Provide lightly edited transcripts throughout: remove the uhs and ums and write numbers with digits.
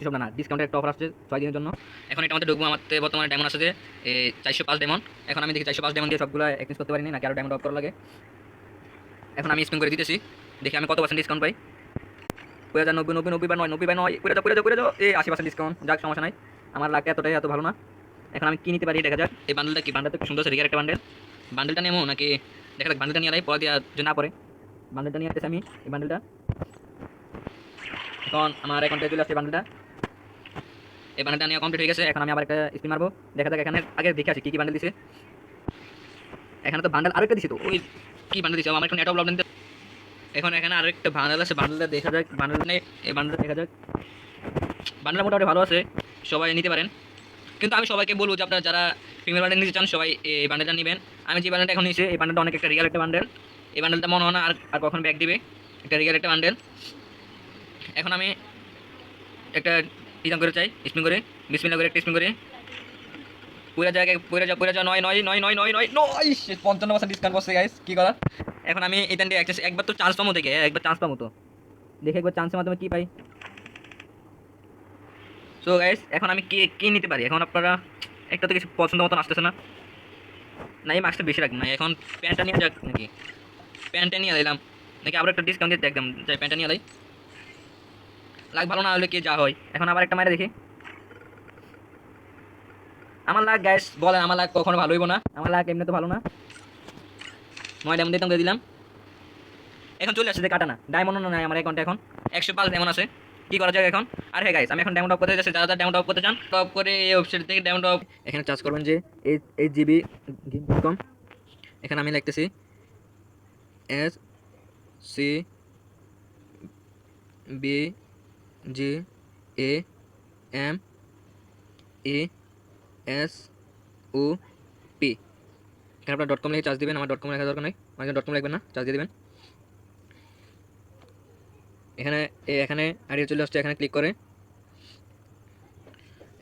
সব না ডিসকাউন্টের একটা অফার আসছে 6 দিনের জন্য। এখন এটা আমাদের ঢুকবো, আমাদের বর্তমানে ডায়মন্ড আছে যে 405 ডায়মন্ড। এখন আমি দেখি 405 ডায়মন্ড দিয়ে সবগুলো এক্সচেঞ্জ করতে পারিনি, নাকি আরও ডায়মন্ড অফ করা লাগে। এখন আমি স্পিন করে দিতেছি, দেখি আমি কত পার্সেন্ট ডিসকাউন্ট পাই। 90 90 90 বা 9 90 বা 9 করে যাও এই 80% ডিসকাউন্ট। যাক, সমস্যা নাই, আমার লাখ এতটাই এত ভালো না। এখন আমি কি নিতে পারি দেখা যাক। এই বান্ডেলটা কি, বান্ডেলটা খুব সুন্দর রিগার একটা বান্ডেল। বান্ডেলটা নেবো নাকি দেখা যাক, বান্ডেলটা নিয়ে আলাই পরে দিয়া যে না পরে। বান্ডেলটা নিয়ে আসতেছি আমি, এই বান্ডেলটা এখন আমার অ্যাকাউন্টে চলে আসছে। বান্ডেলটা এই বান্ডেলটা নিয়ে কমপ্লিট হয়ে গেছে। এখন আমি আবার একটা স্পিন মারবো, দেখা যাক এখানে আগে দেখে আসি কি কি বান্ডেল দিছে। এখানে তো বান্ডেল আরেকটা দিছে, তো ওই কি বান্ডেল দিছে আমার একটু নেটওয়ার্ক প্রবলেম। এখন এখানে আরেকটা বান্ডেল আছে, বান্ডেলটা দেখা যাক। বান্ডেল নেই, এই বান্ডেলটা দেখা যাক। বান্ডেলটা মোটামুটি ভালো আছে, সবাই নিতে পারেন। কিন্তু আমি সবাইকে বলবো যে আপনারা যারা ফিমেল বান্ডেল নিতে চান সবাই এই বান্ডেলটা নেবেন। আমি যে বান্ডেলটা এখন নিয়েছি এই বান্ডেলটা অনেক একটা রিয়াল একটা বান্ডেল। এই বান্ডেলটা মনে হয় না আর আর কখন ব্যাক দিবে, একটা রিয়াল একটা বান্ডেল। এখন আমি একটা ইদাম করে চাই, স্পিন করে বিসমিল্লাহ করে একটা স্পিন করে পুরা জায়গায় পুরা যা 55% ডিসকাউন্ট করছে গাইস, কি করার। এখন আমি এই টাইমটা একবার তো চান্স পাবো, দেখে একবার চান্স পাবো, তো দেখে একবার চান্সের মাধ্যমে কি পাই। সো গাইস এখন আমি কি কি নিতে পারি, এখন আপনারা একটা তো কিছু পছন্দ মতন আসতেছে না। না এই মাস্কটা বেশি রাখবো না, এখন প্যান্টটা নিয়ে যাক নাকি, প্যান্টটা নিয়ে দিলাম নাকি আবার একটা ডিসকাউন্ট দিয়ে একদম যাই প্যান্টটা নিয়ে লাই। লাগ ভালো না হলে কি যা হয়। এখন আবার একটা মারে দেখি। আমার লাগ গ্যাস বলে, আমার লাগ কখনো ভালো হইব না, আমার লাগ এমনি তো ভালো না। 9 ডায়মন্ড দিতাম দিয়ে দিলাম। এখন চলে আসছে যে কাটা না ডায়মন্ড নাই আমার অ্যাকাউন্টে, এখন 105 ডায়মন্ড আছে। কি করা যায় এখন। আর হ্যাঁ গাইস, আমি এখন ডায়মন্ড অফ করতে যাচ্ছি। যারা যারা ডায়মন্ড অফ করতে চান টপ করে এই ওয়েবসাইট থেকে ডায়মন্ড অফ এখানে চার্জ করবেন যে জিবি গেম.com। এখানে আমি লিখতেছি SCBGAMESOP। এখানে আপনার .com লিখে চার্জ দিবেন, আমার .com লেখা দরকার নেই, আমাকে .com লিখবেন না, চার্জ দিয়ে দিবেন। এখানে এখানে আইডি চলে আসছে, এখানে ক্লিক করে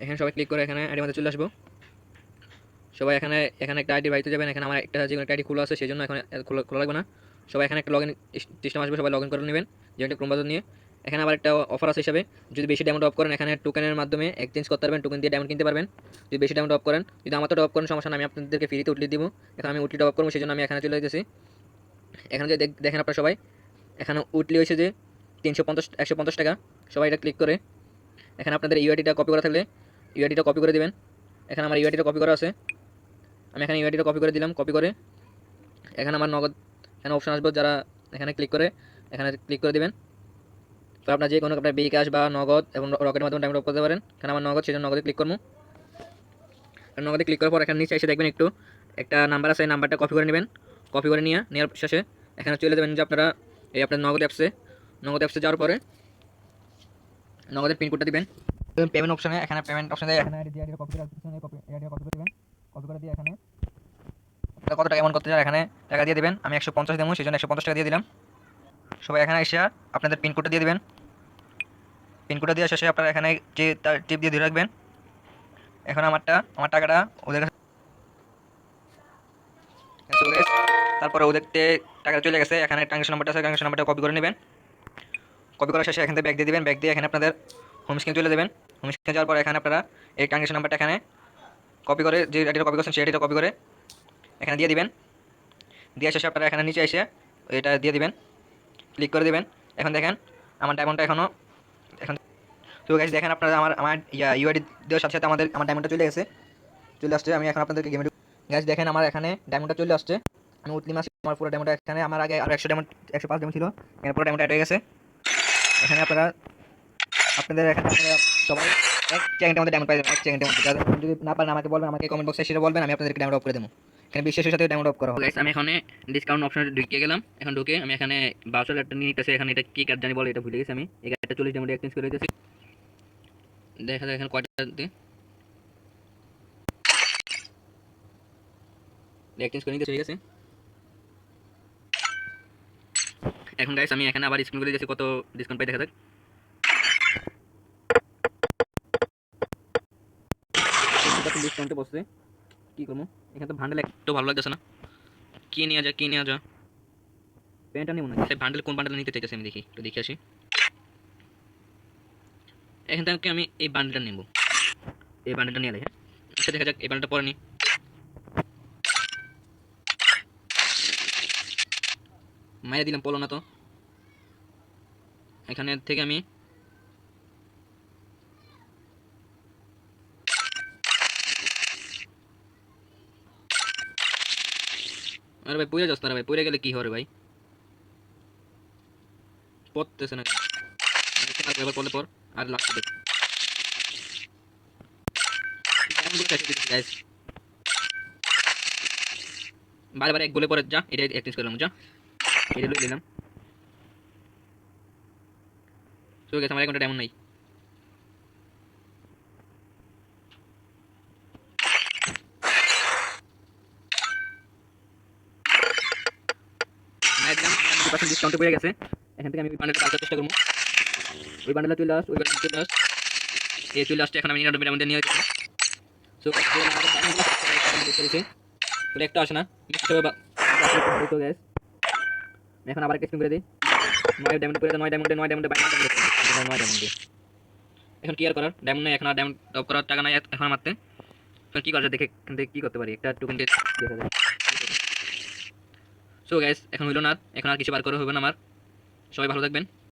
এখানে সবাই ক্লিক করে এখানে আইডি মধ্যে চলে আসবো। সবাই এখানে এখানে একটা আইডি বাইতে যাবেন। এখানে আমার একটা যে একটা আইডি খোলা আছে, সেই জন্য এখানে খোলা লাগবে না। সবাই এখানে একটা লগইন সিস্টেম আসবে, সবাই লগইন করে নেবেন যে একটা ক্রোম ব্রাউজার নিয়ে। এখানে আবার একটা অফার আছে হিসাবে, যদি বেশি ডায়মন্ড অফ করেন এখানে টোকেনের মাধ্যমে এক্সচেঞ্জ করতে পারবেন, টোকেন দিয়ে ডায়মন্ড কিনতে পারবেন যদি বেশি ডায়মন্ড অফ করেন। যদি আমার তো অফ করেন সমস্যা না, আমি আপনাদেরকে ফ্রিতে উঠলি দিব। এখন আমি উঠলিটা অফ করবো, সেই জন্য আমি এখানে চলে যেতেছি। এখানে যে দেখেন আপনারা সবাই এখানে উঠলি হয়েছে যে 150 টাকা। সবাই এটা ক্লিক করে এখানে আপনাদের ইউআইডিটা কপি করা থাকলে ইউআইডিটা কপি করে দিবেন। এখানে আমার ইউআইডিটা কপি করা আছে, আমি এখানে ইউআইডিটা কপি করে দিলাম। কপি করে এখানে আমার নগদ এখানে অপশন আসবে, যারা এখানে ক্লিক করে এখানে ক্লিক করে দিবেন। তো আপনার যে কোনো আপনার বিকাশ বা নগদ এবং রকেটের মাধ্যমে ডাউনলোড করতে পারেন। এখানে আমার নগদ, সেই জন্য নগদে ক্লিক করবো। নগদে ক্লিক করার পর এখানে নিচে এসে দেখবেন একটু একটা নাম্বার আছে, এই নাম্বারটা কপি করে নেবেন। কপি করে নেওয়ার শেষে এখানে চলে যাবেন যে আপনারা এই আপনার নগদ অ্যাপসে যাওয়ার পরে নগদের পিনকোডটা দিবেন। পেমেন্ট অপশনে এখানে পেমেন্ট অপশনে এখানে আইডি কপি করে কপি করে দিবেন। কপি করে দিয়ে এখানে কত টাকা এমন করতে চান এখানে টাকা দিয়ে দিবেন। আমি 150 দেবো, সেই জন্য 150 টাকা দিয়ে দিলাম। সবাই এখানে এসে আপনাদের পিনকোডটা দিয়ে দিবেন। পিনকোডটা দেওয়ার শেষে আপনারা এখানে যে টিপ দিয়ে ধরে রাখবেন। এখন আমার টাকাটা ওদের কাছে চলে গেছে। তারপরে ওদেরতে টাকা চলে গেছে। এখানে ট্রানজাকশন নাম্বারটা আছে, ট্রানজাকশন নাম্বারটা কপি করে নেবেন। কপি করার শেষে এখান থেকে ব্যাক দিয়ে দিবেন। ব্যাক দিয়ে এখানে আপনাদের হোম স্ক্রিন চলে যাবেন। হোম স্ক্রিনে যাওয়ার পর এখানে আপনারা এই ট্রানজাকশন নাম্বারটা এখানে কপি করে, যে আইডিটা কপি করছেন সেই আইডিটা কপি করে এখানে দিয়ে দিবেন। দেওয়ার শেষে আপনারা এখানে নিচে এসে এটা দিয়ে দিবেন, ক্লিক করে দিবেন। এখন দেখেন আমার ডায়মন্ডটা এখনও এখন তো গাইস দেখেন আপনারা আমার ইউআইডি দেওয়ার সাথে সাথে আমার ডায়মন্ডটা চলে আসছে। আমি এখন আপনাদেরকে গেমে গাইস দেখেন আমার এখানে ডায়মন্ডটা চলে আসছে। আমি উতলি মাছ আমার পুরো ডায়মন্ডটা এখানে, আমার আগে আর 105 ডায়মন্ড ছিল, এখানে পুরো ডায়মন্ড অ্যাড হয়ে গেছে। এখানে আপনাদের এখানে আপনারা সবাই এক চ্যানেলের মধ্যে ডায়মন্ড পাই যাবেন, এক চ্যানেলের মধ্যে। যদি না পারেন আমাকে বলবেন, আমাকে কমেন্ট বক্সে সেটা বলবেন, আমি আপনাদেরকে ডায়মন্ড অফ করে দেবো। এখানে বিশ্বাসের সাথে ডায়মন্ড অফ করা হবে। গাইস আমি এখানে ডিসকাউন্ট অপশনে ঢুকে গেলাম। এখন ঢুকে আমি এখানে বাউচার কার্ডটা নিয়ে নিতেছি। এখানে এটা কি কার্ড জানি বলে, এটা ভুলে গেছি আমি। এই কার্ডটা 40 ডায়মন্ড এক্সচেঞ্জ করে দিতেছি। দেখা যায় এখানে কয়টা দিয়ে এক্সচেঞ্জ করে নিতে হয়ে গেছে। এখন গাইস আমি এখানে আবার স্ক্রিন করে দিয়েছি কত ডিসকাউন্ট পাই দেখা যাক। ডিসকাউন্টে বসছে, কি করবো। এখানে তো ভান্ডেল একটু ভালো লাগতেছে না, কি নিয়ে যা প্যান্টটা নিব না। সেই ভান্ডেল কোন ভান্ডেল নিতে চাইতেছে আমি দেখি, একটু দেখে আসি। এখান থেকে আমি এই বান্ডেলটা নেব, এই বান্ডেলটা নিয়ে আলাই। হ্যাঁ, আচ্ছা দেখা যাক এই বান্ডেলটা পরে নি। মাইরা দিলাম, পড়লো না তো। এখানে থেকে আমি আরে ভাই পুড়ে যাস না রে ভাই, পুড়ে গেলে কি হবে ভাই? পড়তেছে না, এবার পড়লে পর। আর লাস্ট দেখ গাইস, বারে বারে এক গোলে পরে যা, এটা এক্সচেঞ্জ করলাম, যা এটা লই নিলাম। তো গেছে আমার অ্যাকাউন্টে ডায়মন্ড নাই। একদম 20% ডিসকাউন্টে পেয়ে গেছে। এখান থেকে আমি বান্ডেলটা পাওয়ার চেষ্টা করব। ওই বান্ডেলটা চলে আস, ওই বান্ডেলটা চলে আস, এই চলে আসছে। এখন আমি 99 ডায়মন্ড নিয়ে গেছি। সো করেছে তো একটা আসে না, তো গ্যাস এখন আবার টেস্টিং করে দিই। 9 ডায়মন্ড করে 9 ডায়মন্ডে 9 ডায়মন্ডে 9 ডায়মন্ডে। এখন কি আর করার, ডায়মন্ড নাই এখন, আর ডায়মন্ড টপ করার টাকা নাই এখন মারতে। এখন কি করা দেখে, এখান থেকে কি করতে পারি, একটা টোকেন দিয়ে দেখা যায়। সো গ্যাস এখন হইল না, এখন আর কিছু বার করে হবে না আমার। সবাই ভালো থাকবেন।